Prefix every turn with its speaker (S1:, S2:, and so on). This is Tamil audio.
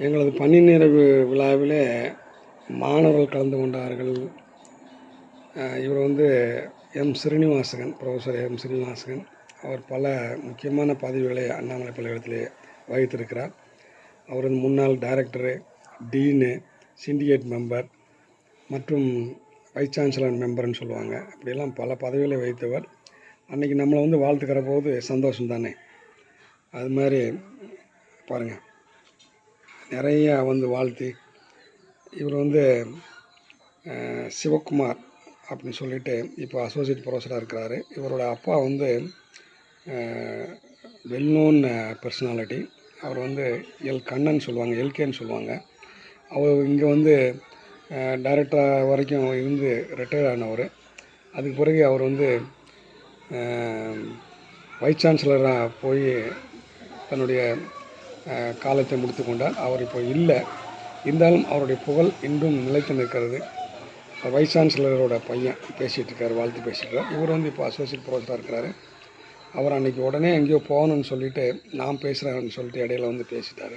S1: எங்களது பணி நிறைவு விழாவிலே மாணவர்கள் கலந்து கொண்டார்கள். இவர் ப்ரொஃபஸர் எம் ஸ்ரீனிவாசகன். அவர் பல முக்கியமான பதவிகளை அண்ணாமலை பல்கலைக்கழகத்திலே வகித்திருக்கிறார். அவர் முன்னாள் டைரக்டரு, டீனு, சிண்டிகேட் மெம்பர் மற்றும் வைஸ் சான்சலர் மெம்பர்னு சொல்லுவாங்க. அப்படியெல்லாம் பல பதவிகளை வகித்தவர். அன்றைக்கி நம்மளை வாழ்த்துக்கிற போது சந்தோஷம் தானே. அது மாதிரி பாருங்கள், நிறையா வாழ்த்தி இவர் சிவகுமார் அப்படின்னு சொல்லிட்டு இப்போ அசோசியேட் ப்ரொஃபஸராக இருக்கிறாரு. இவரோட அப்பா வெல்நோன் பர்சனாலிட்டி. அவர் எல் கண்ணன் சொல்லுவாங்க, எல்கேன்னு சொல்லுவாங்க. அவர் இங்கே டைரக்டராக வரைக்கும் இருந்து ரிட்டையர் ஆனவர். அதுக்கு பிறகு அவர் வைஸ் சான்சலராக போய் தன்னுடைய காலத்தை முடித்து கொண்டார். அவர் இப்போ இல்லை, இருந்தாலும் அவருடைய புகழ் இன்றும் நிலைத்து நிற்கிறது. வைஸ் சான்சலரோட பையன் பேசிகிட்டு இருக்கார், வாழ்த்து பேசிட்டுருக்கார். இவர் இப்போ அசோசியேட் ப்ரொஃபஸராக இருக்கிறாரு. அவர் அன்றைக்கி உடனே எங்கேயோ போகணுன்னு சொல்லிவிட்டு நான் பேசுகிறேன்னு சொல்லிட்டு இடையில பேசிட்டார்.